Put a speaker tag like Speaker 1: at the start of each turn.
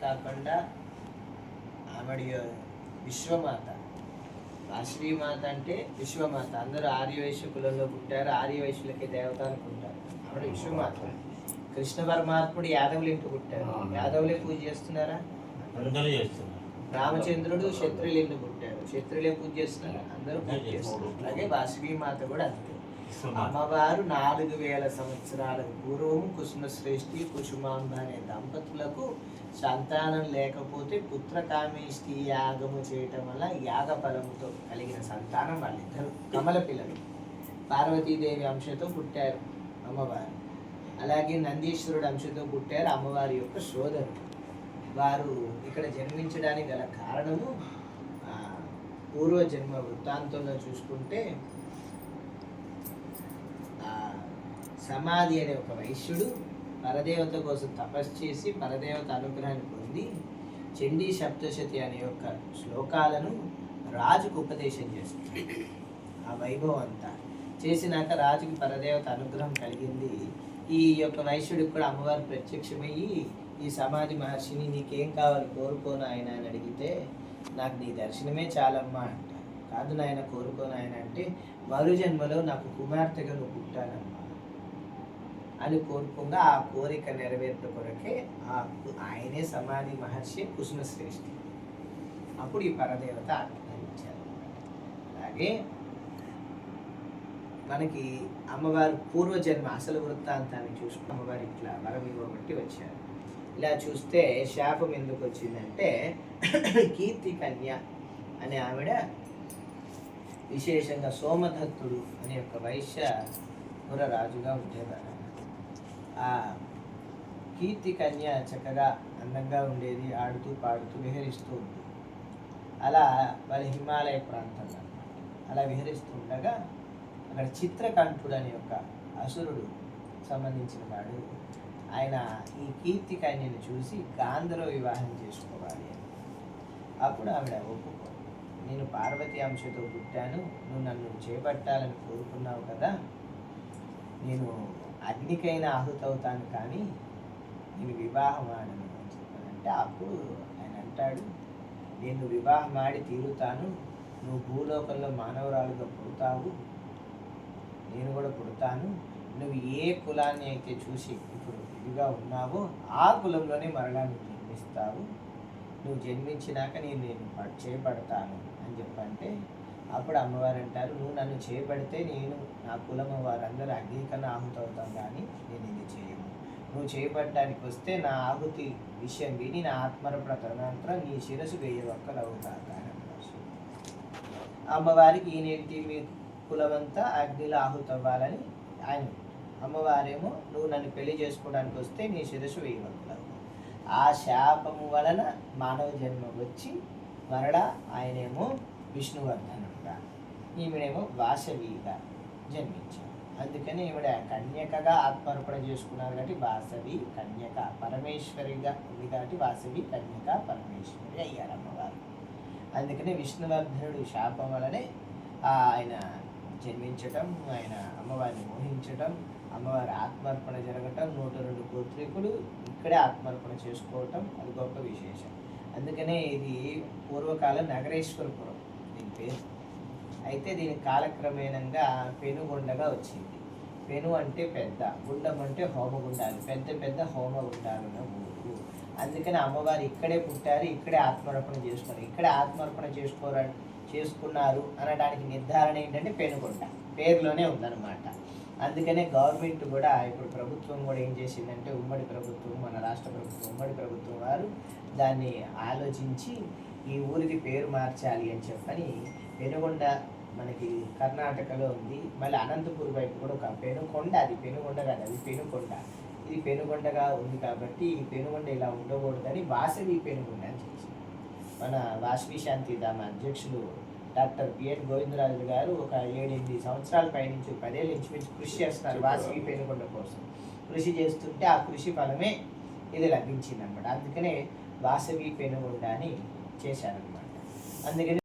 Speaker 1: కాకుండా ఆమెడి విశ్వమాత. వాసవీమాత అంటే విశ్వమాత. అందరూ ఆర్యవైశ్య కులంలో పుట్టారు, ఆర్యవైశ్యులకి దేవత అనుకుంటారు. ఆవిడ విశ్వమాత. కృష్ణ పరమాత్ముడు యాదవులు ఇంటి పుట్టారు, యాదవులే పూజ చేస్తున్నారా? రామచంద్రుడు క్షత్రియులు ఇంటి పుట్టారు, క్షత్రియులే పూజ చేస్తున్నారా? అందరూ పూజ చేస్తున్నారు. అలాగే వాసవీమాత కూడా అంతే. అమ్మవారు 4000 సంవత్సరాలకు పూర్వం కుసుమశ్రేష్ఠి కుసుమాంబ అనే దంపతులకు సంతానం లేకపోతే పుత్రకామేష్టి యాగము చేయటం వల్ల యాగ ఫలముతో కలిగిన సంతానం వాళ్ళిద్దరు కమల పిల్లలు. పార్వతీదేవి అంశతో పుట్టారు అమ్మవారు. అలాగే నందీశ్వరుడు అంశతో పుట్టారు అమ్మవారి యొక్క సోదరుడు. వారు ఇక్కడ జన్మించడానికి గల కారణము పూర్వజన్మ వృత్తాంతంలో చూసుకుంటే సమాధి అనే ఒక వైశ్యుడు పరదేవత కోసం తపస్సు చేసి పరదేవత అనుగ్రహాన్ని పొంది చండీ సప్తశతి అనే యొక్క శ్లోకాలను రాజుకు ఉపదేశం చేస్తుంది. ఆ వైభవం అంతా చేసినాక రాజుకి పరదేవత అనుగ్రహం కలిగింది. ఈ యొక్క వైశ్యుడికి కూడా అమ్మవారు ప్రత్యక్షమయ్యి ఈ సమాధి మహర్షిని నీకేం కావాలి కోరుకోను ఆయన అని అడిగితే నాకు నీ దర్శనమే చాలమ్మా అంట. కాదు నాయన కోరుకోను ఆయన అంటే మరు జన్మలో నాకు కుమార్తెగా నువ్వు పుట్టానమ్మా అని కోరుకోగా ఆ కోరిక నెరవేర్త కొరకే ఆయనే సమాధి మహర్షి కుసుమశ్రేష్ఠి. అప్పుడు ఈ పరదేవత ఆజ్ఞాపించారు. అలాగే మనకి అమ్మవారు పూర్వజన్మ అసలు వృత్తాంతాన్ని చూసుకుని అమ్మవారి ఇట్లా వరం ఇవ్వబట్టి వచ్చారు. ఇలా చూస్తే శాపం ఎందుకు వచ్చిందంటే కీర్తి కన్య అనే ఆవిడ విశేషంగా సోమదత్తుడు అనే ఒక వైశ్య రాజుగా ఉండేవారు. ఆ కీర్తి కన్య చక్కగా అందంగా ఉండేది, ఆడుతూ పాడుతూ విహరిస్తూ ఉంది. అలా వాళ్ళ హిమాలయ ప్రాంతంలో అలా విహరిస్తూ ఉండగా అక్కడ చిత్రకంఠుడు అనే ఒక అసురుడు సంబంధించిన వాడు ఆయన ఈ కీర్తి కన్యను చూసి గాంధర్వ వివాహం చేసుకోవాలి అని. అప్పుడు ఆవిడ ఒప్పుకో, నేను పార్వతి అంశతో పుట్టాను, నువ్వు నన్ను చేపట్టాలని కోరుకున్నావు కదా, నేను అగ్నికైనా ఆహుతవుతాను కానీ నేను వివాహం ఆడను అని చెప్పానంటే అప్పుడు ఆయన అంటాడు, నేను వివాహం ఆడి తీరుతాను, నువ్వు భూలోకంలో మానవరాలుగా పుడతావు, నేను కూడా పుడతాను, నువ్వు ఏ కులాన్ని అయితే చూసి ఇప్పుడు ఇదిగా ఉన్నావో ఆ కులంలోనే మరణాన్ని జన్మిస్తావు, నువ్వు జన్మించినాక నేను చేపడతాను అని చెప్పంటే అప్పుడు అమ్మవారు అంటారు, నువ్వు నన్ను చేపడితే నేను నా కులం వారందరూ అగ్నికన్నా ఆహుతవుతాం కానీ నేను ఇది చేయను, నువ్వు చేపట్టడానికి వస్తే నా ఆహుతి విషయం విని నా ఆత్మరపణ తదనంతరం నీ శిరస్సు 1000 ఒక్కలు అవుతాను అని అమ్మవారికి ఈయనేంటి మీ కులమంతా అగ్నిలో ఆహుతవ్వాలని ఆయన. అమ్మవారేమో నువ్వు నన్ను పెళ్లి చేసుకోవడానికి వస్తే నీ శిరస్సు 1000 ఒక్కలు అవుతావు. ఆ శాపము వలన మానవ జన్మ వచ్చి మరలా ఆయనేమో విష్ణువర్ధనుడుగా, ఈమెడేమో వాసవిగా జన్మించారు. అందుకని ఈవిడ కన్యకగా ఆత్మార్పణ చేసుకున్నారు కాబట్టి వాసవి కన్యక, పరమేశ్వరిగా ఉంది కాబట్టి వాసవి కన్యక పరమేశ్వరి అయ్యారు అమ్మవారు. అందుకని విష్ణువర్ధనుడు శాపం వలనే ఆయన జన్మించటం, ఆయన అమ్మవారిని మోహించటం, అమ్మవారి ఆత్మార్పణ జరగటం, 102 గోత్రికులు ఇక్కడే ఆత్మార్పణ చేసుకోవటం అది గొప్ప విశేషం. అందుకనే ఇది పూర్వకాలం నగరేశ్వరపురం దీని పేరు. అయితే దీని కాలక్రమేణంగా పెనుగొండగా వచ్చింది. పెను అంటే పెద్ద, గుండం అంటే హోమగుండాలు, పెద్ద పెద్ద హోమగుండాలు ఉన్న ఊరు. అందుకని అమ్మవారు ఇక్కడే పుట్టారు, ఇక్కడే ఆత్మార్పణ చేసుకున్నారు. ఇక్కడే ఆత్మార్పణ చేసుకున్నారు అనడానికి నిర్ధారణ ఏంటంటే పెనుగొండ పేరులోనే ఉందన్నమాట. అందుకనే గవర్నమెంట్ కూడా ఇప్పుడు ప్రభుత్వం కూడా ఏం చేసిందంటే ఉమ్మడి ప్రభుత్వం, మన రాష్ట్ర ప్రభుత్వం ఉమ్మడి ప్రభుత్వం వారు దాన్ని ఆలోచించి ఈ ఊరికి పేరు మార్చాలి అని చెప్పని పెనుగొండ మనకి కర్ణాటకలో ఉంది. మళ్ళీ అనంతపూర్ వైపు కూడా ఒక పెనుకొండ, అది పెనుగొండ కాదు, అది పెనుకొండ. ఇది పెనుగొండగా ఉంది కాబట్టి ఈ పెనుగొండ ఇలా ఉండకూడదని వాసవి పెనుగొండ అని చేసింది. మన వాసవి శాంతిధామ అధ్యక్షులు డాక్టర్ పిఎన్ గోవిందరాజు గారు ఒక 7-8 సంవత్సరాల పైనుంచి 10 ఏళ్ళ నుంచి కృషి చేస్తున్నారు వాసవి పెనుగొండ కోసం. కృషి చేస్తుంటే ఆ కృషి ఫలమే ఇది లభించింది అనమాట. అందుకనే వాసవి పెనుగొండ అని చేశారనమాట. అందుకని